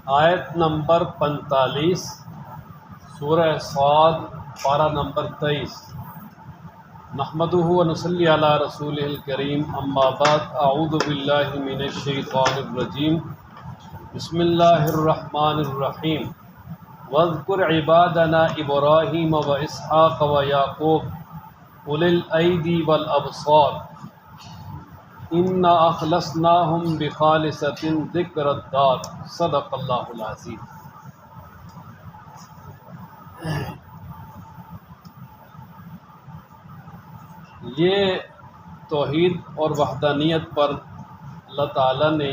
آیت نمبر 45 سورہ صاد پارہ نمبر 23۔ نحمدہ و نصلی علی رسولہ الکریم، اما بعد، اعوذ باللہ من الشیطان الرجیم، بسم اللہ الرحمن الرحیم۔ واذکر عبادنا ابراہیم و اسحاق و یعقوب اولی الایدی والابصار انا اخلصناہم بخالصۃ ذکر الدار۔ صدق اللہ العظیم۔ یہ توحید اور وحدانیت پر اللہ تعالیٰ نے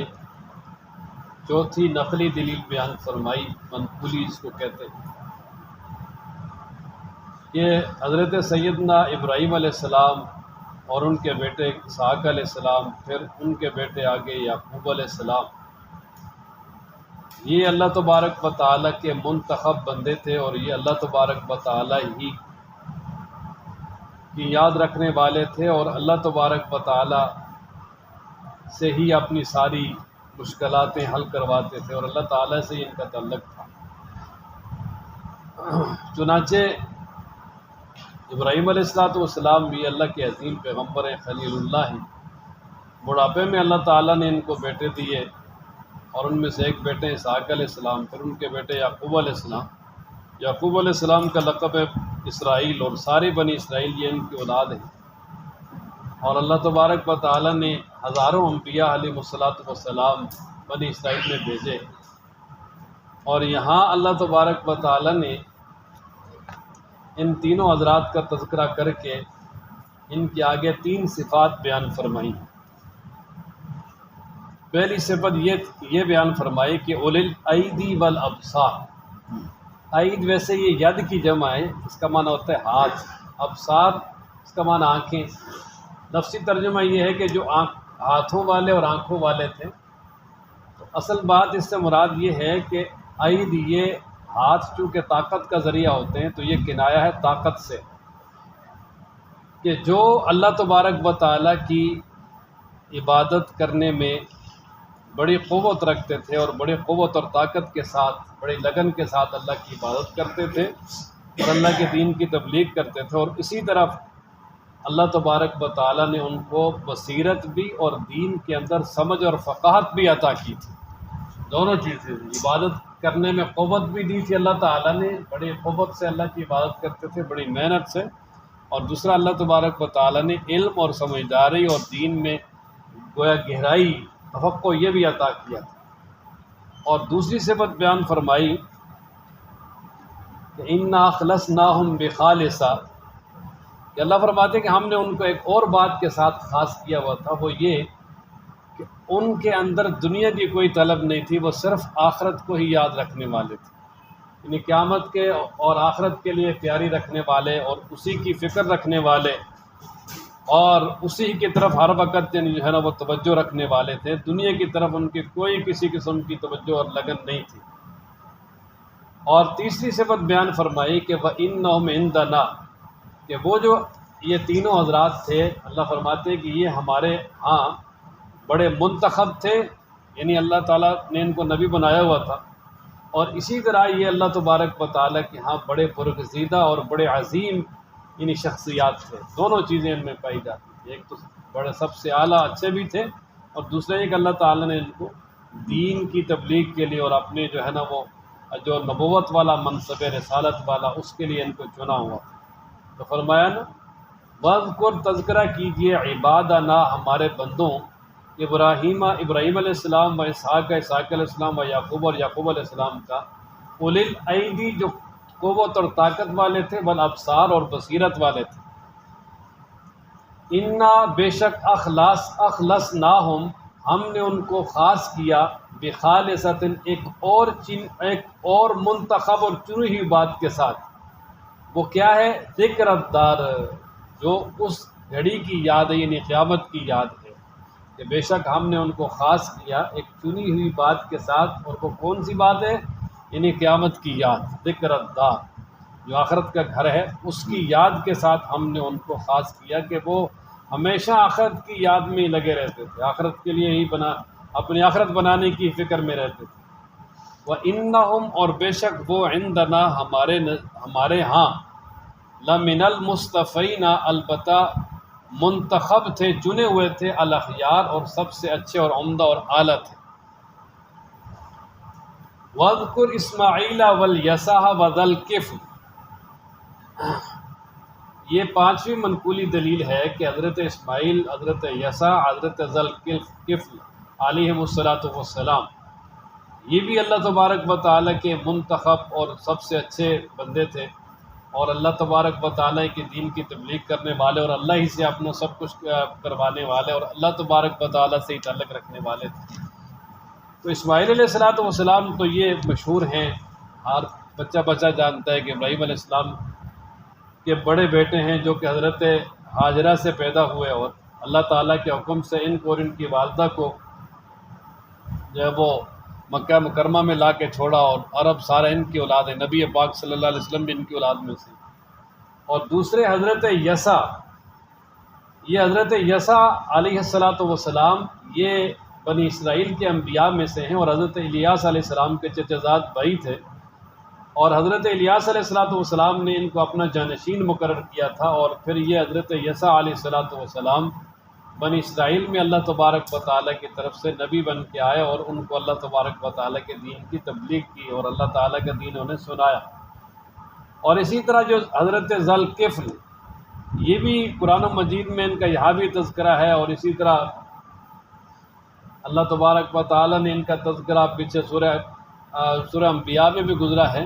چوتھی نقلی دلیل بیان فرمائی، منقولی اس کو کہتے ہیں۔ یہ حضرت سیدنا ابراہیم علیہ السلام اور ان کے بیٹے اسحاق علیہ السلام، پھر ان کے بیٹے آگے یعقوب علیہ السلام، یہ اللہ تبارک و تعالیٰ کے منتخب بندے تھے، اور یہ اللہ تبارک و تعالیٰ ہی کی یاد رکھنے والے تھے، اور اللہ تبارک و تعالیٰ سے ہی اپنی ساری مشکلاتیں حل کرواتے تھے، اور اللہ تعالیٰ سے ہی ان کا تعلق تھا۔ چنانچہ ابراہیم علیہ السلام بھی اللہ کے عظیم پیغمبر خلیل اللہ ہیں۔ بڑھاپے میں اللہ تعالیٰ نے ان کو بیٹے دیے، اور ان میں سے ایک بیٹے اسحاق علیہ السلام، پھر ان کے بیٹے یعقوب علیہ السلام۔ یعقوب علیہ السلام کا لقب ہے اسرائیل، اور سارے بنی اسرائیل یہ ان کی اولاد ہیں۔ اور اللہ تبارک و تعالیٰ نے ہزاروں انبیاء علیہ السلام بنی اسرائیل میں بھیجے، اور یہاں اللہ تبارک و تعالیٰ نے ان تینوں حضرات کا تذکرہ کر کے ان کے آگے تین صفات بیان فرمائی۔ پہلی صفت یہ بیان فرمائی کہ اولی الایدی والابصار۔ عید ویسے یہ ید کی جمع ہے، اس کا معنی ہوتا ہے ہاتھ، ابصار اس کا معنی آنکھیں۔ لفظی ترجمہ یہ ہے کہ جو ہاتھوں والے اور آنکھوں والے تھے۔ تو اصل بات اس سے مراد یہ ہے کہ عید، یہ ہاتھ چونکہ طاقت کا ذریعہ ہوتے ہیں، تو یہ کنایہ ہے طاقت سے، کہ جو اللہ تبارک و تعالیٰ کی عبادت کرنے میں بڑی قوت رکھتے تھے، اور بڑی قوت اور طاقت کے ساتھ، بڑی لگن کے ساتھ اللہ کی عبادت کرتے تھے اور اللہ کے دین کی تبلیغ کرتے تھے، اور اسی طرف اللہ تبارک و تعالیٰ نے ان کو بصیرت بھی اور دین کے اندر سمجھ اور فقاہت بھی عطا کی تھی۔ دونوں چیزیں، عبادت کرنے میں قوت بھی دی تھی اللہ تعالیٰ نے، بڑی قوت سے اللہ کی عبادت کرتے تھے، بڑی محنت سے، اور دوسرا اللہ تبارک و تعالیٰ نے علم اور سمجھداری اور دین میں گویا گہرائی، تفقہ یہ بھی عطا کیا تھا۔ اور دوسری صفت بیان فرمائی کہ انا اخلصناہم بخالصہ، کہ اللہ فرماتے ہیں کہ ہم نے ان کو ایک اور بات کے ساتھ خاص کیا ہوا تھا، وہ یہ کہ ان کے اندر دنیا کی کوئی طلب نہیں تھی، وہ صرف آخرت کو ہی یاد رکھنے والے تھے، یعنی قیامت کے اور آخرت کے لیے تیاری رکھنے والے، اور اسی کی فکر رکھنے والے، اور اسی کی طرف ہر وقت یعنی جو ہے نا وہ توجہ رکھنے والے تھے۔ دنیا کی طرف ان کی کوئی کسی قسم کی توجہ اور لگن نہیں تھی۔ اور تیسری صفت بیان فرمائی کہ وَإِنَّهُمْ عِندَنَا، کہ وہ جو یہ تینوں حضرات تھے، اللہ فرماتے ہیں کہ یہ ہمارے ہاں بڑے منتخب تھے، یعنی اللہ تعالیٰ نے ان کو نبی بنایا ہوا تھا، اور اسی طرح یہ اللہ تبارک و تعالیٰ کے ہاں بڑے برگزیدہ اور بڑے عظیم یعنی شخصیات تھے۔ دونوں چیزیں ان میں پائی جاتی تھیں، ایک تو بڑے سب سے اعلیٰ اچھے بھی تھے، اور دوسرا یہ کہ اللہ تعالیٰ نے ان کو دین کی تبلیغ کے لیے اور اپنے جو ہے نا وہ جو نبوت والا منصب رسالت والا، اس کے لیے ان کو چنا ہوا تھا۔ تو فرمایا نا وَاذْكُرْ، تذکرہ کیجئے عبادنا، ہمارے بندوں، ابراہیم علیہ السلام و اسحاق علیہ السلام و یعقوب اور یعقوب علیہ السلام کا، اولی الایدی جو قوت اور طاقت والے تھے، والابصار اور بصیرت والے تھے۔ انا، بے شک، اخلصناہم، ہم نے ان کو خاص کیا، بخالصۃ، ایک اور منتخب اور چنی ہوئی بات کے ساتھ۔ وہ کیا ہے؟ ذکر الدار، جو اس گھڑی کی یاد ہے، یعنی قیامت کی یاد ہے، کہ بے شک ہم نے ان کو خاص کیا ایک چنی ہوئی بات کے ساتھ، اور وہ کون سی بات ہے؟ یعنی قیامت کی یاد، ذکر الدار، جو آخرت کا گھر ہے، اس کی یاد کے ساتھ ہم نے ان کو خاص کیا، کہ وہ ہمیشہ آخرت کی یاد میں ہی لگے رہتے تھے، آخرت کے لیے ہی اپنی آخرت بنانے کی فکر میں رہتے تھے۔ وَإِنَّهُمْ اور بے شک وہ عندنا ہمارے ہاں لَمِنَ الْمُصْطَفَيْنَ البتہ منتخب تھے، چنے ہوئے تھے، الاخیار اور سب سے اچھے اور عمدہ اور اعلیٰ تھے۔ وَاذْكُرْ إِسْمَاعِيلَ وَالْيَسَعَ وَذَا الْكِفْلِ، یہ پانچویں منقولی دلیل ہے کہ حضرت اسماعیل، حضرت یسع، حضرت ذا الکفل علیہم الصلاۃ والسلام یہ بھی اللہ تبارک و تعالیٰ کے منتخب اور سب سے اچھے بندے تھے، اور اللہ تبارک و تعالیٰ کے دین کی تبلیغ کرنے والے، اور اللہ ہی سے اپنا سب کچھ کروانے والے، اور اللہ تبارک و تعالیٰ سے ہی تعلق رکھنے والے تھے۔ تو اسماعیل علیہ الصلاۃ والسلام تو یہ مشہور ہیں، ہر بچہ جانتا ہے کہ ابراہیم علیہ السلام کے بڑے بیٹے ہیں، جو کہ حضرت ہاجرہ سے پیدا ہوئے، اور اللہ تعالیٰ کے حکم سے ان کو اور ان کی والدہ کو جو ہے وہ مکہ مکرمہ میں لا کے چھوڑا، اور عرب سارا ان کی اولاد ہے، نبی پاک صلی اللہ علیہ وسلم بھی ان کی اولاد میں سے۔ اور دوسرے حضرت یسع، یہ حضرت یسع علیہ الصلاۃ والسلام یہ بنی اسرائیل کے انبیاء میں سے ہیں، اور حضرت الیاس علیہ السلام کے چچا زاد بھائی تھے، اور حضرت الیاس علیہ الصلاۃ والسلام نے ان کو اپنا جانشین مقرر کیا تھا، اور پھر یہ حضرت یسع علیہ الصلاۃ والسلام بنی اسرائیل میں اللہ تبارک و تعالیٰ کی طرف سے نبی بن کے آئے، اور ان کو اللہ تبارک و تعالیٰ کے دین کی تبلیغ کی، اور اللہ تعالیٰ کا دین انہیں سنایا۔ اور اسی طرح جو حضرت ذا الکفل، یہ بھی قرآن مجید میں ان کا یہاں بھی تذکرہ ہے، اور اسی طرح اللہ تبارک و تعالیٰ نے ان کا تذکرہ پیچھے سورہ انبیاء میں بھی گزرا ہے۔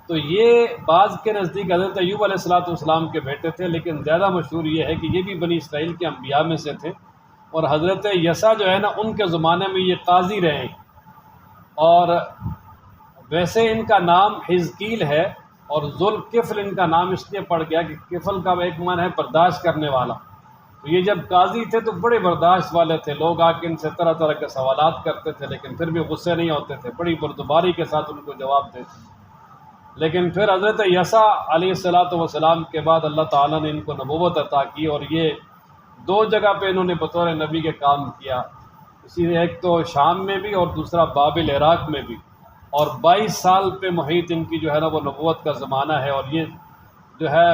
تو یہ بعض کے نزدیک حضرت ایوب علیہ الصلاۃ والسلام کے بیٹے تھے، لیکن زیادہ مشہور یہ ہے کہ یہ بھی بنی اسرائیل کے انبیاء میں سے تھے، اور حضرت یسع جو ہے نا ان کے زمانے میں یہ قاضی رہے، اور ویسے ان کا نام حزقیل ہے، اور ذوالکفل ان کا نام اس لیے پڑ گیا کہ کفل کا ایک معنی ہے برداشت کرنے والا۔ تو یہ جب قاضی تھے تو بڑے برداشت والے تھے، لوگ آ کے ان سے طرح طرح کے سوالات کرتے تھے، لیکن پھر بھی غصے نہیں ہوتے تھے، بڑی بردباری کے ساتھ ان کو جواب دیتے تھے۔ لیکن پھر حضرت یسع علیہ الصلاۃ والسلام کے بعد اللہ تعالیٰ نے ان کو نبوت عطا کی، اور یہ دو جگہ پہ انہوں نے بطور نبی کے کام کیا، اسی ایک تو شام میں بھی اور دوسرا بابل عراق میں بھی، اور 22 سال پہ محیط ان کی جو ہے نا وہ نبوت کا زمانہ ہے۔ اور یہ جو ہے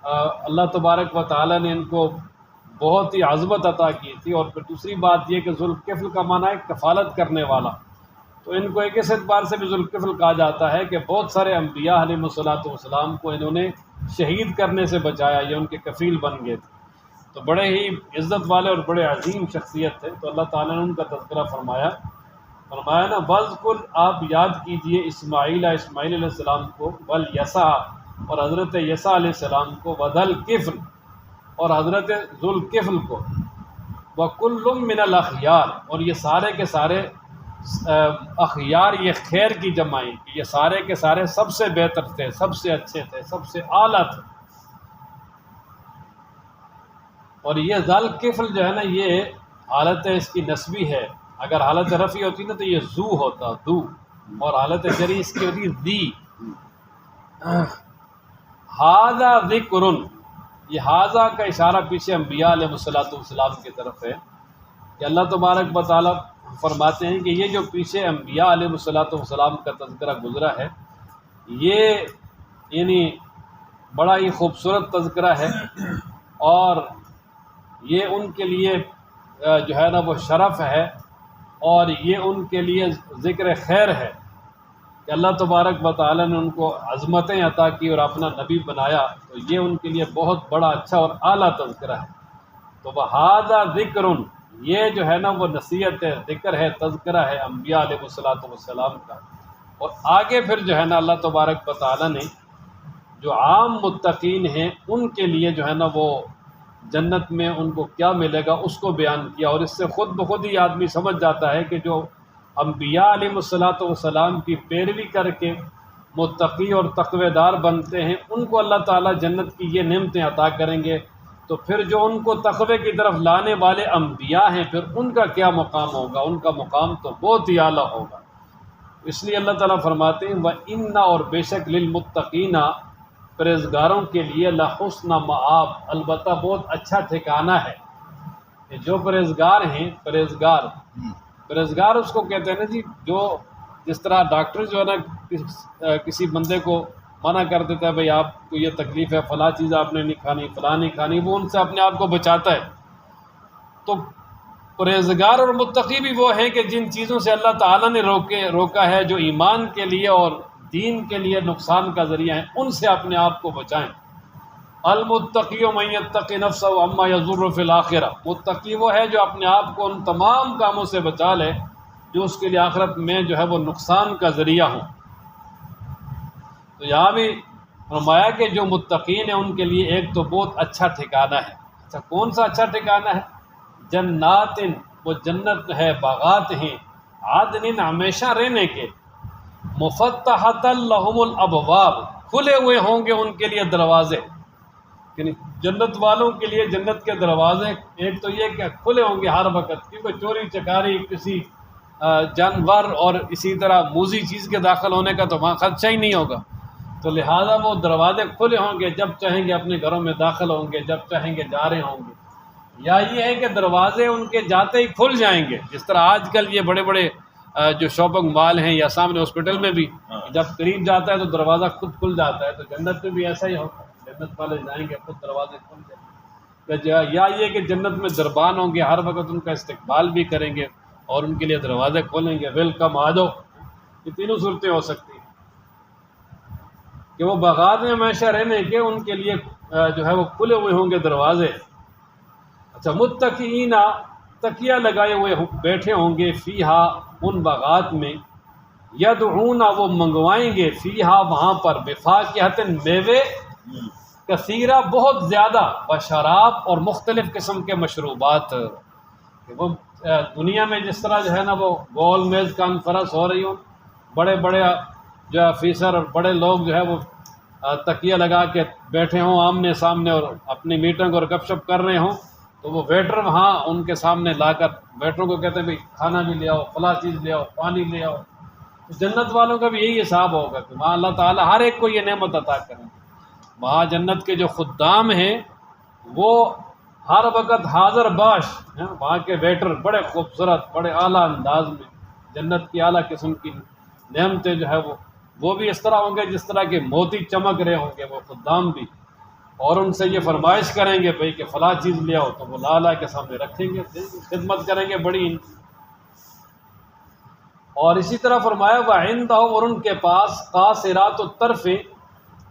اللہ تبارک و تعالیٰ نے ان کو بہت ہی عظمت عطا کی تھی۔ اور پھر دوسری بات یہ کہ ذوالکفل کا معنی ہے کفالت کرنے والا، تو ان کو ایک اس اعتبار سے بھی ذوالکفل کہا جاتا ہے کہ بہت سارے انبیاء علیہ الصلاۃ والسلام کو انہوں نے شہید کرنے سے بچایا، یہ ان کے کفیل بن گئے تھے، تو بڑے ہی عزت والے اور بڑے عظیم شخصیت تھے۔ تو اللہ تعالیٰ نے ان کا تذکرہ فرمایا نا، وَاذْكُرْ آپ یاد کیجئے اسماعیل علیہ السلام کو، وَالْيَسَعَ اور حضرت یسع علیہ السلام کو، وَذَا الْكِفْلِ اور حضرت ذوالکفل کو، وَكُلٌّ مِّنَ الْأَخْيَارِ اور یہ سارے کے سارے اخیار، یہ خیر کی جمع، یہ سارے کے سارے سب سے بہتر تھے، سب سے اچھے تھے، سب سے اعلیٰ تھے۔ اور یہ ذا الکفل جو ہے نا یہ حالت اس کی نسبی ہے، اگر حالت رفعی ہوتی نا تو یہ ذو ہوتا، ذو، اور حالت جری اس کی ہوتی ذی۔ ھذا ذکر، یہ ھذا کا اشارہ پیچھے انبیاء علیہ الصلوۃ والسلام کی طرف ہے، کہ اللہ تبارک و تعالیٰ فرماتے ہیں کہ یہ جو پیچھے انبیاء علیہ الصلوۃ والسلام کا تذکرہ گزرا ہے، یہ یعنی بڑا ہی خوبصورت تذکرہ ہے، اور یہ ان کے لیے جو ہے نا وہ شرف ہے، اور یہ ان کے لیے ذکر خیر ہے کہ اللہ تبارک و تعالیٰ نے ان کو عظمتیں عطا کی اور اپنا نبی بنایا، تو یہ ان کے لیے بہت بڑا اچھا اور اعلیٰ تذکرہ ہے۔ تو وَھذا ذکر، یہ جو ہے نا وہ نصیحت ہے، ذکر ہے، تذکرہ ہے انبیاء علیہ الصلوۃ والسلام کا۔ اور آگے پھر جو ہے نا اللہ تبارک و تعالیٰ نے جو عام متقین ہیں ان کے لیے جو ہے نا وہ جنت میں ان کو کیا ملے گا اس کو بیان کیا، اور اس سے خود بخود ہی آدمی سمجھ جاتا ہے کہ جو انبیاء علیہ الصلوۃ والسلام کی پیروی کر کے متقی اور تقوی دار بنتے ہیں، ان کو اللہ تعالیٰ جنت کی یہ نعمتیں عطا کریں گے، تو پھر جو ان کو تقوی کی طرف لانے والے انبیاء ہیں پھر ان کا کیا مقام ہوگا، ان کا مقام تو بہت ہی اعلیٰ ہوگا۔ اس لیے اللہ تعالیٰ فرماتے ہیں وَإِنَّ اور بے شک لِلْمُتَّقِينَ پرہیزگاروں کے لیے لحسن مآب، البتہ بہت اچھا ٹھکانہ ہے۔ کہ جو پرہیزگار ہیں، پرہیزگار اس کو کہتے ہیں نا جی، جو جس طرح ڈاکٹر جو ہے نا کسی بندے کو منع کر دیتا ہے بھئی آپ کو یہ تکلیف ہے، فلاں چیز آپ نے نہیں کھانی، فلاں نہیں کھانی، وہ ان سے اپنے آپ کو بچاتا ہے۔ تو پرہیزگار اور متقی بھی وہ ہیں کہ جن چیزوں سے اللہ تعالیٰ نے روکا ہے، جو ایمان کے لیے اور دین کے لیے نقصان کا ذریعہ ہیں، ان سے اپنے آپ کو بچائیں۔ المتقی من یتقی نفسہ عما یضر فی الآخرہ، متقی وہ ہے جو اپنے آپ کو ان تمام کاموں سے بچا لے جو اس کے لیے آخرت میں جو ہے وہ نقصان کا ذریعہ ہوں۔ تو یہاں بھی فرمایا کہ جو متقین ہیں ان کے لیے ایک تو بہت اچھا ٹھکانہ ہے۔ اچھا کون سا اچھا ٹھکانہ ہے؟ جنات، وہ جنت ہے، باغات ہیں، عدن ہمیشہ رہنے کے، مفتحۃ لہم الابواب، کھلے ہوئے ہوں گے ان کے لیے دروازے، یعنی جنت والوں کے لیے جنت کے دروازے ایک تو یہ کہ کھلے ہوں گے ہر وقت، کیونکہ چوری چکاری کسی جانور اور اسی طرح موذی چیز کے داخل ہونے کا تو وہاں خدشہ ہی نہیں ہوگا، تو لہٰذا وہ دروازے کھلے ہوں گے، جب چاہیں گے اپنے گھروں میں داخل ہوں گے، جب چاہیں گے جا رہے ہوں گے۔ یا یہ ہے کہ دروازے ان کے جاتے ہی کھل جائیں گے، جس طرح آج کل یہ بڑے بڑے جو شاپنگ مال ہیں یا سامنے ہاسپٹل میں بھی جب قریب جاتا ہے تو دروازہ خود کھل جاتا ہے، تو جنت میں بھی ایسا ہی ہوگا، جنت والے جائیں گے خود دروازے کھل جائیں گے۔ یا یہ کہ جنت میں دربان ہوں گے، ہر وقت ان کا استقبال بھی کریں گے اور ان کے لیے دروازے کھولیں گے، ویلکم آ جاؤ۔ یہ تینوں صورتیں ہو سکتی ہیں کہ وہ باغات میں ہمیشہ رہنے کے ان کے لیے جو ہے وہ کھلے ہوئے ہوں گے دروازے۔ اچھا متقین، تکیہ لگائے ہوئے بیٹھے ہوں گے، فیہا ان باغات میں، یدعون وہ منگوائیں گے، فیہا وہاں پر، بفاکہۃ میوے، کثیرہ بہت زیادہ، بشراب اور مختلف قسم کے مشروبات۔ وہ دنیا میں جس طرح جو ہے نا وہ گول میز کانفرنس ہو رہی ہوں، بڑے بڑے جو آفیسر اور بڑے لوگ جو ہے وہ تکیہ لگا کے بیٹھے ہوں آمنے سامنے اور اپنی میٹنگ اور گپ شپ کر رہے ہوں، تو وہ ویٹر وہاں ان کے سامنے لا کر ویٹروں کو کہتے ہیں بھئی کھانا بھی لے آؤ، فلاں چیز لے آؤ، پانی لے آؤ۔ تو جنت والوں کا بھی یہی حساب ہوگا کہ وہاں اللہ تعالیٰ ہر ایک کو یہ نعمت عطا کریں گے۔ وہاں جنت کے جو خدام ہیں وہ ہر وقت حاضر باش ہیں، وہاں کے ویٹر بڑے خوبصورت، بڑے اعلیٰ انداز میں جنت کی اعلیٰ قسم کی نعمتیں جو ہے وہ بھی اس طرح ہوں گے جس طرح کے موتی چمک رہے ہوں گے وہ خدام بھی، اور ان سے یہ فرمائش کریں گے بھئی کہ فلاں چیز لے آؤ، تو وہ لا کے سامنے رکھیں گے، خدمت کریں گے بڑی۔ اور اسی طرح فرمایا وَعِندَهُمْ، اور ان کے پاس، قاصرات الطرف،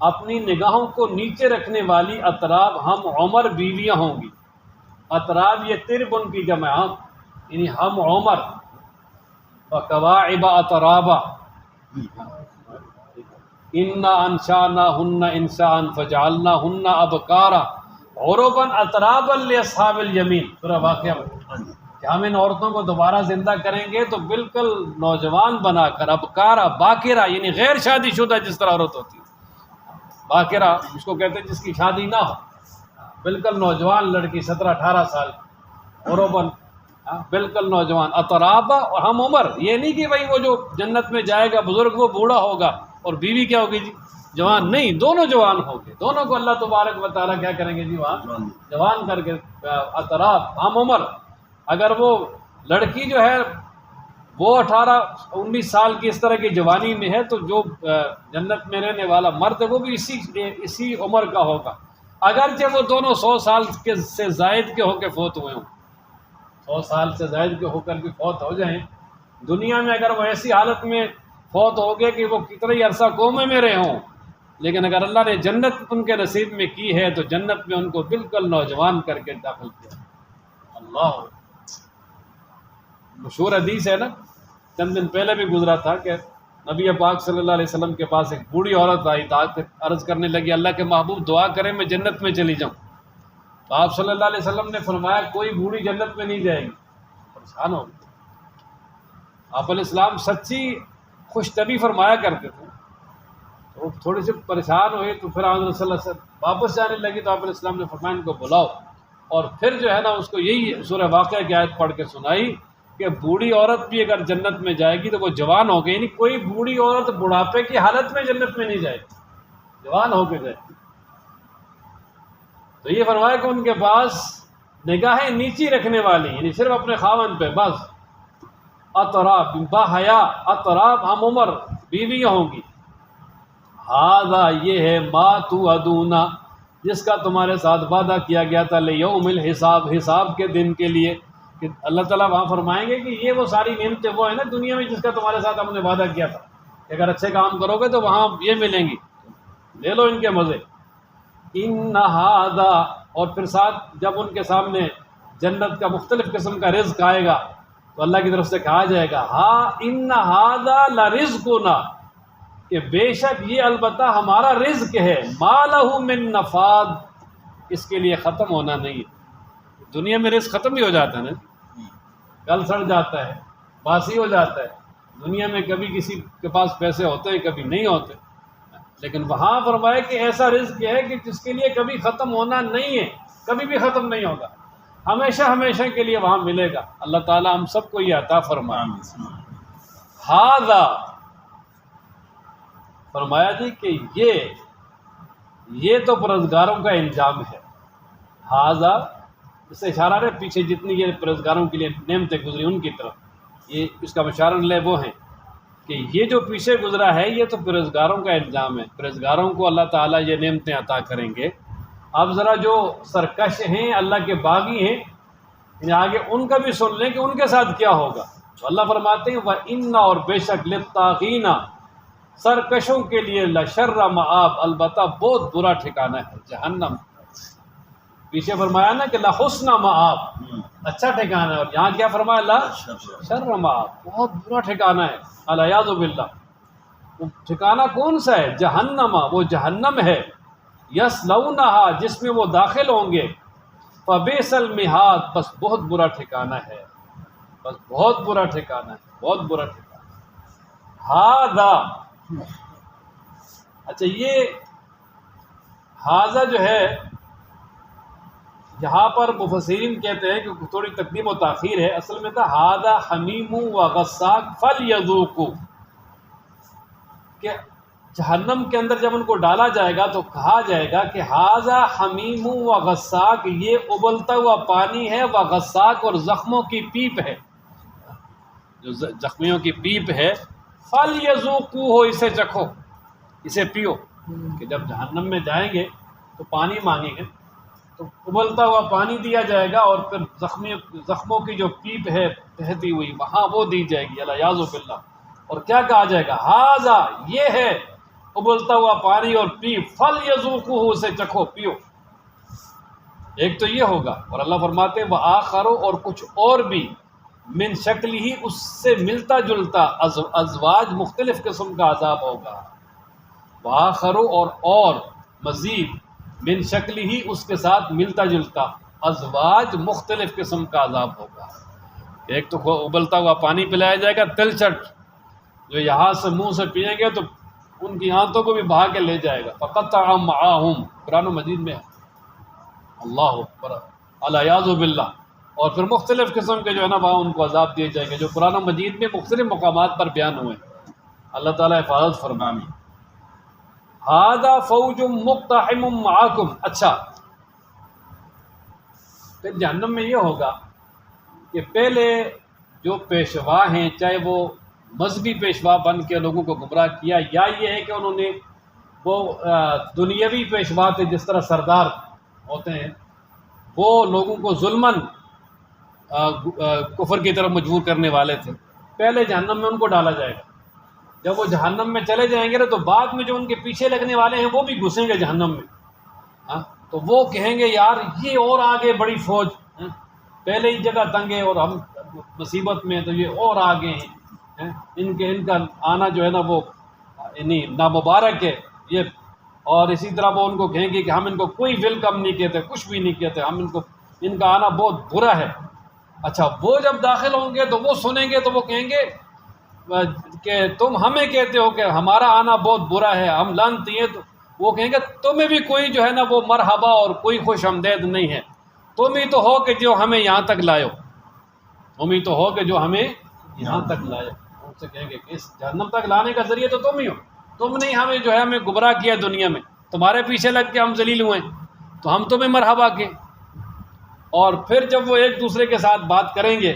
اپنی نگاہوں کو نیچے رکھنے والی اطراب، ہم عمر بیویاں ہوں گی۔ اطراب یہ ترب ان کی جمع، یعنی ہم عمر، وَكَوَاعِبَ أَتْرَابًا، إِنَّا أَنشَأْنَاهُنَّ إِنشَاءً فَجَعَلْنَاهُنَّ أَبْكَارًا عُرُبًا أَتْرَابًا لِأَصْحَابِ الْيَمِينِ۔ سورہ واقعہ میں کہ ہم ان عورتوں کو دوبارہ زندہ کریں گے تو بالکل نوجوان بنا کر، ابکارا، باکرہ یعنی غیر شادی شدہ جس طرح عورت ہوتی ہے، باکرہ اس کو کہتے ہیں جس کی شادی نہ ہو، بالکل نوجوان لڑکی 17-18 سال، عرباً بالکل نوجوان، اطرابا اور ہم عمر، یہ نہیں کہ بھائی وہ جو جنت میں جائے گا بزرگ وہ بوڑھا ہوگا اور بیوی کیا ہوگی جی جوان، نہیں، دونوں جوان ہوں گے، دونوں کو اللہ تبارک و تعالیٰ کیا کریں گے جی وہاں جوان کر کے، اطراب ہم عمر۔ اگر وہ لڑکی جو ہے وہ 18-19 سال کی اس طرح کی جوانی میں ہے تو جو جنت میں رہنے والا مرد ہے وہ بھی اسی عمر کا ہوگا، اگرچہ وہ دونوں 100 سال سے زائد کے ہو کے فوت ہوئے ہوں، 100 سال سے زائد کے ہو کر بھی فوت ہو جائیں دنیا میں، اگر وہ ایسی حالت میں فوت ہو گئے کہ وہ کتنے ہی عرصہ کومے میں رہے ہوں، لیکن اگر اللہ نے جنت ان کے نصیب میں کی ہے تو جنت میں ان کو بالکل نوجوان کر کے داخل کیا۔ اللہ، مشہور حدیث ہے نا، چند دن پہلے بھی گزرا تھا کہ نبی پاک صلی اللہ علیہ وسلم کے پاس ایک بوڑھی عورت آئی، عرض کرنے لگی اللہ کے محبوب دعا کریں میں جنت میں چلی جاؤں، تو آپ صلی اللہ علیہ وسلم نے فرمایا کوئی بوڑھی جنت میں نہیں جائے گی، پریشان ہو گئی۔ آپ علیہ السلام سچی خوش طبی فرمایا کرتے تھے، تو تھوڑی سی پریشان ہوئے تو پھر حضرت صلی اللہ علیہ وسلم واپس جانے لگی تو آپ علیہ السلام نے فرمایا ان کو بلاؤ، اور پھر جو ہے نا اس کو یہی سورہ واقعہ کی آیت پڑھ کے سنائی کہ بوڑھی عورت بھی اگر جنت میں جائے گی تو وہ جوان ہو گئی، یعنی کوئی بوڑھی عورت بڑھاپے کی حالت میں جنت میں نہیں جائے گی، جوان ہو کے جائے گی۔ تو یہ فرمایا کہ ان کے پاس نگاہیں نیچی رکھنے والی، یعنی صرف اپنے خاوند پہ بس، اطراب بحیا اطراب ہم عمر بیویاں ہوں گی. ھذا یہ ہے ما توعدون جس کا تمہارے ساتھ وعدہ کیا گیا تھا لیوم الحساب حساب کے دن کے لیے. کہ اللہ تعالیٰ وہاں فرمائیں گے کہ یہ وہ ساری نعمتیں وہ ہیں نا دنیا میں جس کا تمہارے ساتھ ہم نے وعدہ کیا تھا کہ اگر اچھے کام کرو گے تو وہاں یہ ملیں گی، لے لو ان کے مزے. ان ھذا اور پھر ساتھ جب ان کے سامنے جنت کا مختلف قسم کا رزق آئے گا تو اللہ کی طرف سے کہا جائے گا ہاں ان ھذا لرزقنا کہ بے شک یہ البتہ ہمارا رزق ہے، ما لہ من نفاد اس کے لیے ختم ہونا نہیں ہے. دنیا میں رزق ختم ہی ہو جاتا ہے نا، کل سڑ جاتا ہے، باسی ہو جاتا ہے. دنیا میں کبھی کسی کے پاس پیسے ہوتے ہیں کبھی نہیں ہوتے، لیکن وہاں فرمایا کہ ایسا رزق ہے کہ جس کے لیے کبھی ختم ہونا نہیں ہے، کبھی بھی ختم نہیں ہوگا، ہمیشہ ہمیشہ کے لیے وہاں ملے گا. اللہ تعالیٰ ہم سب کو یہ عطا فرمائے. ھذا فرمایا جی کہ یہ تو پرہیزگاروں کا انجام ہے. ھذا اس سے اشارہ ہے پیچھے جتنی یہ پرہیزگاروں کے لیے نعمتیں گزری ان کی طرف، یہ اس کا مشارہ لے وہ ہیں کہ یہ جو پیچھے گزرا ہے یہ تو پرہیزگاروں کا انجام ہے. پرہیزگاروں کو اللہ تعالیٰ یہ نعمتیں عطا کریں گے. اب ذرا جو سرکش ہیں اللہ کے باغی ہیں یعنی آگے ان کا بھی سن لیں کہ ان کے ساتھ کیا ہوگا. تو اللہ فرماتے ہیں وَإِنَّ اور بے شک لِلطَّاغِينَ سرکشوں کے لیے لشر مآب البتہ بہت برا ٹھکانہ ہے جہنم. پیچھے فرمایا نا کہ لحسن مآب اچھا ٹھکانہ ہے، اور یہاں کیا فرمایا لشر مآب بہت برا ٹھکانہ ہے. الیاذ باللہ. وہ ٹھکانہ کون سا ہے؟ جہنم، وہ جہنم ہے یصلونھا جس میں وہ داخل ہوں گے. فبئس المہاد بس بہت برا ٹھکانہ ہے، بس بہت برا ٹھکانہ ہے، بہت برا ٹھکانہ. ھذا اچھا یہ ھذا جو ہے یہاں پر مفسرین کہتے ہیں کہ تھوڑی تقدیم و تاخیر ہے. اصل میں تھا ھذا حمیم و غساق فلیذوقوا کہ جہنم کے اندر جب ان کو ڈالا جائے گا تو کہا جائے گا کہ ھذا حمیم و غساق یہ ابلتا ہوا پانی ہے، و غساق اور زخموں کی پیپ ہے، جو زخمیوں کی پیپ ہے. فلیذوقوہ اسے چکھو، اسے پیو. کہ جب جہنم میں جائیں گے تو پانی مانگیں گے تو ابلتا ہوا پانی دیا جائے گا، اور پھر زخموں کی جو پیپ ہے بہتی ہوئی وہاں وہ دی جائے گی الیاذ باللہ. اور کیا کہا جائے گا ھذا یہ ہے ابلتا ہوا پانی اور پیپ فلیذوقوہ اسے چکھو پیو. ایک تو یہ ہوگا، اور اللہ فرماتے ہیں وآخر اور کچھ اور بھی من شکل ہی اس سے ملتا جلتا ازواج مختلف قسم کا عذاب ہوگا. وآخر اور مزید من شکل ہی اس کے ساتھ ملتا جلتا ازواج مختلف قسم کا عذاب ہوگا. ایک تو ابلتا ہوا پانی پلایا جائے گا تل چٹ، جو یہاں سے منہ سے پئیں گے تو ان کی آنتوں کو بھی بہا کے لے جائے گا. فقطع معاہم قرآن مجید میں اللہ اکبر الیاذ باللہ. اور پھر مختلف قسم کے جو ہے نا وہاں ان کو عذاب دیے جائیں گے جو قرآن مجید میں مختلف مقامات پر بیان ہوئے. اللہ تعالیٰ حفاظت فرمائے. ھذا فوج مقتحم معاکم. اچھا پھر جہنم میں یہ ہوگا کہ پہلے جو پیشوا ہیں چاہے وہ مذہبی پیشوا بن کے لوگوں کو گمراہ کیا، یا یہ ہے کہ انہوں نے وہ دنیاوی پیشوا تھے جس طرح سردار ہوتے ہیں وہ لوگوں کو ظلماً کفر کی طرف مجبور کرنے والے تھے. پہلے جہنم میں ان کو ڈالا جائے گا. جب وہ جہنم میں چلے جائیں گے تو بعد میں جو ان کے پیچھے لگنے والے ہیں وہ بھی گھسیں گے جہنم میں. تو وہ کہیں گے یار یہ اور آگے بڑی فوج، پہلے ہی جگہ تنگ ہے اور ہم مصیبت میں، تو یہ اور آگے ہیں، ان کا آنا جو ہے نا وہ یعنی نامبارک ہے یہ. اور اسی طرح وہ ان کو کہیں گے کہ ہم ان کو کوئی ویلکم نہیں کہتے، کچھ بھی نہیں کہتے، ان کا آنا بہت برا ہے. اچھا وہ جب داخل ہوں گے تو وہ سنیں گے تو وہ کہیں گے کہ تم ہمیں کہتے ہو کہ ہمارا آنا بہت برا ہے، ہم لعنتی ہیں. تو وہ کہیں گے تمہیں بھی کوئی جو ہے نا وہ مرحبا اور کوئی خوش آمدید نہیں ہے، تم ہی تو ہو کہ جو ہمیں یہاں تک لائے ہو، تم ہی تو ہو کہ جو ہمیں یہاں تک لائے. ان سے کہیں گے کہ اس جہنم تک لانے کا ذریعہ تو تم ہی ہو، تم نے ہمیں جو ہے ہمیں گمراہ کیا دنیا میں، تمہارے پیچھے لگ کے ہم ذلیل ہوئے تو ہم تمہیں مرحبا کے. اور پھر جب وہ ایک دوسرے کے ساتھ بات کریں گے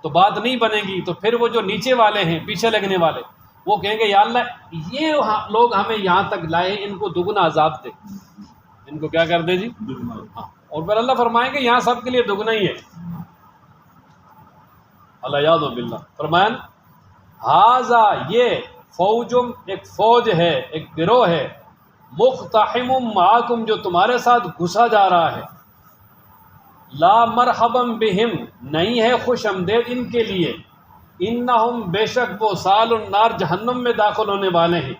تو بات نہیں بنے گی، تو پھر وہ جو نیچے والے ہیں پیچھے لگنے والے وہ کہیں گے یا اللہ یہ لوگ ہمیں یہاں تک لائے، ان کو دگنا عذاب دے، ان کو کیا کر دے جی؟ ہاں، اور پھر اللہ فرمائیں گے یہاں سب کے لیے دگنا ہی ہے۔ اللہ یاد و باللہ فرمائیں ہاذا یہ فوجم ایک فوج ہے، ایک گروہ ہے، مقتحم معاکم جو تمہارے ساتھ گھسا جا رہا ہے، لا مرحبا بہم نہیں ہے خوش آمدید ان کے لیے، انہم بے شک وہ سال النار جہنم میں داخل ہونے والے ہیں۔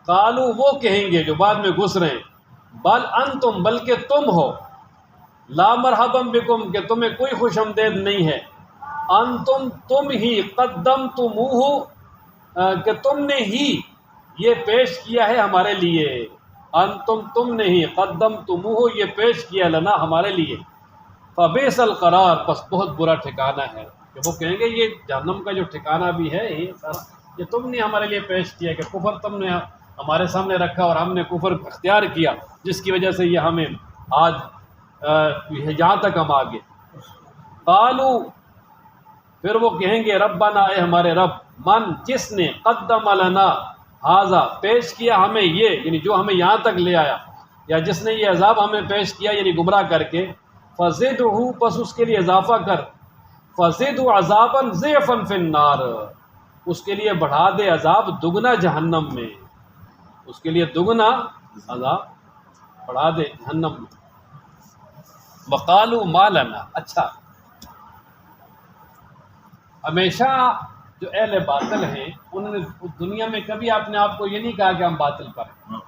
قالو وہ کہیں گے جو بعد میں گھس رہے ہیں، بل انتم بلکہ تم ہو، لا مرحبا بکم کہ تمہیں کوئی خوش آمدید نہیں ہے، انتم تم ہی قدمتموہ کہ تم نے ہی یہ پیش کیا ہے ہمارے لیے، انتم تم نے ہی قدمتموہ یہ پیش کیا لنا ہمارے لیے، فبئس القرار پس بہت برا ٹھکانہ ہے، کہ وہ کہیں گے یہ جہنم کا جو ٹھکانہ بھی ہے یہ سارا یہ تم نے ہمارے لیے پیش کیا، کہ کفر تم نے ہمارے سامنے رکھا اور ہم نے کفر اختیار کیا، جس کی وجہ سے یہ ہمیں آج یہاں تک ہم آگے۔ قالو پھر وہ کہیں گے ربنا اے ہمارے رب، من جس نے قدم لنا ھذا پیش کیا ہمیں یہ، یعنی جو ہمیں یہاں تک لے آیا، یا جس نے یہ عذاب ہمیں پیش کیا یعنی گمراہ کر کے، فزدہ پس اس کے لیے اضافہ کر، فزدہ عذابا ضعفا فی النار اس کے لیے بڑھا دے عذاب دگنا جہنم میں، اس کے لیے دگنا عذاب بڑھا دے جہنم میں۔ وقالوا ما لنا، اچھا ہمیشہ جو اہل باطل ہیں انہوں نے دنیا میں کبھی اپنے آپ کو یہ نہیں کہا کہ ہم باطل پر ہیں،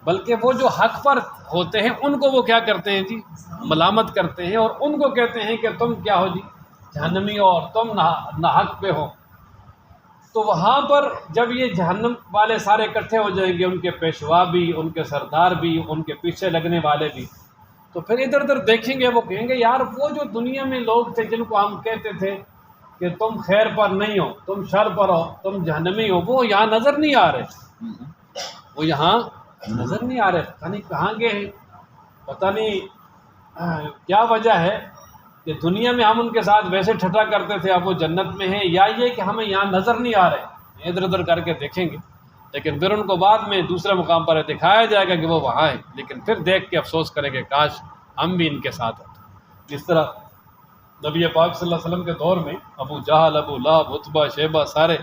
بلکہ وہ جو حق پر ہوتے ہیں ان کو وہ کیا کرتے ہیں جی؟ ملامت کرتے ہیں، اور ان کو کہتے ہیں کہ تم کیا ہو جی؟ جہنمی ہو، اور تم نہ حق پہ ہو۔ تو وہاں پر جب یہ جہنم والے سارے اکٹھے ہو جائیں گے، ان کے پیشوا بھی، ان کے سردار بھی، ان کے پیچھے لگنے والے بھی، تو پھر ادھر ادھر دیکھیں گے، وہ کہیں گے یار وہ جو دنیا میں لوگ تھے جن کو ہم کہتے تھے کہ تم خیر پر نہیں ہو، تم شر پر ہو، تم جہنمی ہو، وہ یہاں نظر نہیں آ رہے، وہ یہاں نظر نہیں آ رہے، پتہ نہیں کہاں گئے ہیں، پتہ نہیں کیا وجہ ہے کہ دنیا میں ہم ان کے ساتھ ویسے ٹھٹا کرتے تھے، اب وہ جنت میں ہیں، یا یہ کہ ہمیں یہاں نظر نہیں آ رہے، ادھر ادھر کر کے دیکھیں گے، لیکن پھر ان کو بعد میں دوسرے مقام پر دکھایا جائے گا کہ وہ وہاں ہیں، لیکن پھر دیکھ کے افسوس کریں گے کاش ہم بھی ان کے ساتھ ہوتے۔ اس طرح نبی پاک صلی اللہ علیہ وسلم کے دور میں ابو جہل، ابو لہب، عتبہ، شیبہ سارے،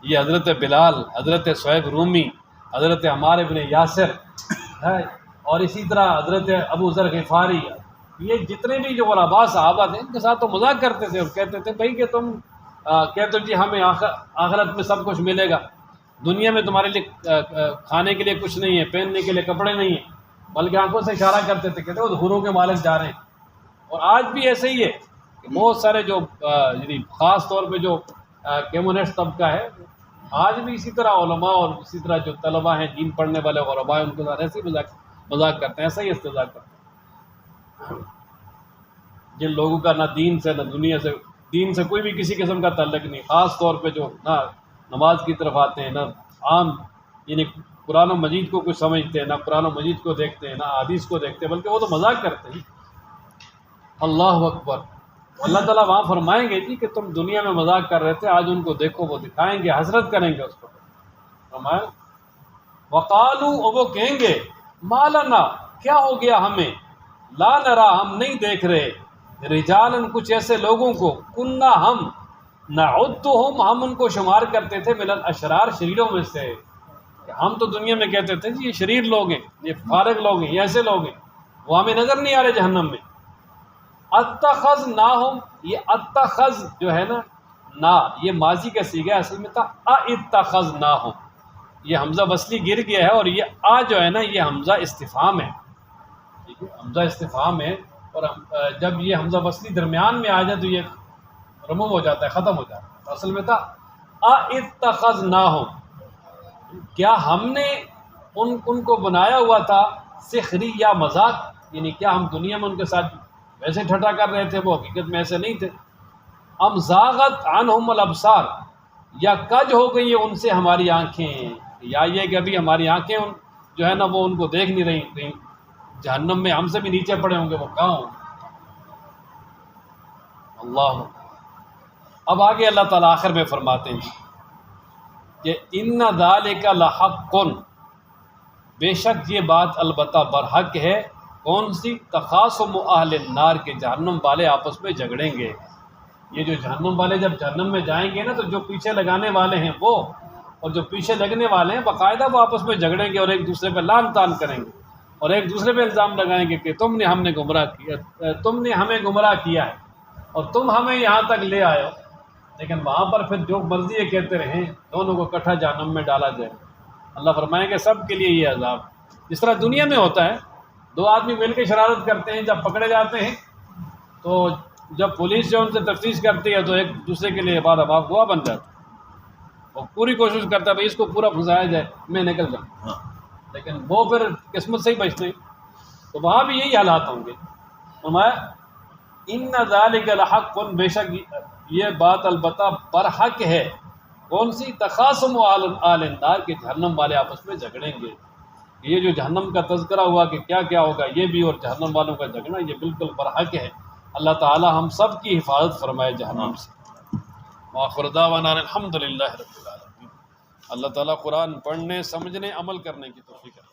یہ حضرت بلال، حضرت صہیب رومی، حضرت عمار ابن یاسر ہے، اور اسی طرح حضرت ابو ذر غفاری، یہ جتنے بھی جو غرباء صحابہ تھے ان کے ساتھ تو مذاق کرتے تھے، اور کہتے تھے بھائی کہ تم کہتے جی ہمیں آخرت میں سب کچھ ملے گا، دنیا میں تمہارے لیے کھانے کے لیے کچھ نہیں ہے، پہننے کے لیے کپڑے نہیں ہیں، بلکہ آنکھوں سے اشارہ کرتے تھے، کہتے وہ حوروں کے مالک جا رہے ہیں۔ اور آج بھی ایسے ہی ہے کہ بہت سارے جو یعنی خاص طور پہ جو کمیونسٹ طبقہ ہے، آج بھی اسی طرح علماء اور اسی طرح جو طلباء ہیں، دین پڑھنے والے غرباء ہیں، ان کے ساتھ ایسے ہی مذاق کرتے ہیں، ایسا ہی استہزاء کرتے ہیں، جن لوگوں کا نہ دین سے، نہ دنیا سے، دین سے کوئی بھی کسی قسم کا تعلق نہیں، خاص طور پہ جو نہ نماز کی طرف آتے ہیں، نہ عام یعنی قرآن و مجید کو کچھ سمجھتے ہیں، نہ قرآن و مجید کو دیکھتے ہیں، نہ حدیث کو دیکھتے ہیں، بلکہ وہ تو مذاق کرتے ہیں۔ اللہ اکبر۔ اللہ تعالیٰ وہاں فرمائیں گے جی کہ تم دنیا میں مذاق کر رہے تھے، آج ان کو دیکھو، وہ دکھائیں گے، حسرت کریں گے اس کو۔ فرمائیں وقالو، اور وہ کہیں گے ما لنا کیا ہو گیا ہمیں، لا نرا ہم نہیں دیکھ رہے، رجالن کچھ ایسے لوگوں کو، کننا ہم، نعدہم ہم ان کو شمار کرتے تھے، من الاشرار شریروں میں سے، کہ ہم تو دنیا میں کہتے تھے جی یہ شریر لوگ ہیں، یہ فارغ لوگ ہیں، یہ ایسے لوگ ہیں، وہ ہمیں نظر نہیں آ رہے جہنم میں۔ اتخذناہم، یہ اتخذ جو ہے نا یہ ماضی کا صیغہ اصل میں تھا اتخذناہم، یہ حمزہ وصلی گر گیا ہے، اور یہ جو ہے نا یہ حمزہ استفہام ہے، ٹھیک ہے، حمزہ استفہام ہے، اور جب یہ حمزہ وصلی درمیان میں آ جائے تو یہ رموو ہو جاتا ہے، ختم ہو جاتا ہے، اصل میں تھا اتخذناہم، کیا ہم نے ان کو بنایا ہوا تھا سخری یا مذاق، یعنی کیا ہم دنیا میں ان کے ساتھ ویسے ٹھٹا کر رہے تھے، وہ حقیقت میں ایسے نہیں تھے، ام زاغت عنہم الابصار، یا کج ہو گئی ہے ان سے ہماری آنکھیں، یا یہ کہ ابھی ہماری آنکھیں جو ہے نا وہ ان کو دیکھ نہیں رہی، کہیں جہنم میں ہم سے بھی نیچے پڑے ہوں گے، وہ کہاں ہوں۔ اللہ اب آگے اللہ تعالیٰ آخر میں فرماتے ہیں کہ ان ذالک لحق، بے شک یہ بات البتہ برحق ہے، کون سی؟ تخاصم اہل النار، کے جہنم والے آپس میں جھگڑیں گے۔ یہ جو جہنم والے جب جہنم میں جائیں گے نا، تو جو پیچھے لگانے والے ہیں وہ، اور جو پیچھے لگنے والے ہیں باقاعدہ وہ آپس میں جھگڑیں گے اور ایک دوسرے پہ لعن طعن کریں گے اور ایک دوسرے پہ الزام لگائیں گے کہ تم نے ہمیں گمراہ کیا، تم نے ہمیں گمراہ کیا ہے اور تم ہمیں یہاں تک لے آئے ہو۔ لیکن وہاں پر پھر جو مرضی یہ کہتے رہیں، دونوں کو اکٹھا جہنم میں ڈالا جائے۔ اللہ فرمائیں گے سب کے لیے یہ عذاب، جس طرح دنیا میں ہوتا ہے، دو آدمی مل کے شرارت کرتے ہیں، جب پکڑے جاتے ہیں تو جب پولیس جو ان سے تفتیش کرتی ہے تو ایک دوسرے کے لیے بعد اب گواہ بن جاتا ہے، وہ پوری کوشش کرتا ہے بھائی اس کو پورا پھنسایا جائے، میں نکل جاؤں، لیکن وہ پھر قسمت سے ہی بچتے ہیں۔ تو وہاں بھی یہی حالات ہوں گے۔ فرمایا ان ذالک لحق، بے شک یہ بات البتہ برحق ہے، کون سی؟ تخاصم اہل النار، کے جہنم والے آپس میں جھگڑیں گے۔ یہ جو جہنم کا تذکرہ ہوا کہ کیا کیا ہوگا، یہ بھی اور جہنم والوں کا جھگڑنا، یہ بالکل برحق ہے۔ اللہ تعالی ہم سب کی حفاظت فرمائے جہنم سے۔ وآخر دعوانا الحمدللہ رب العالمین۔ اللہ تعالیٰ قرآن پڑھنے، سمجھنے، عمل کرنے کی توفیق عطا فرمائے۔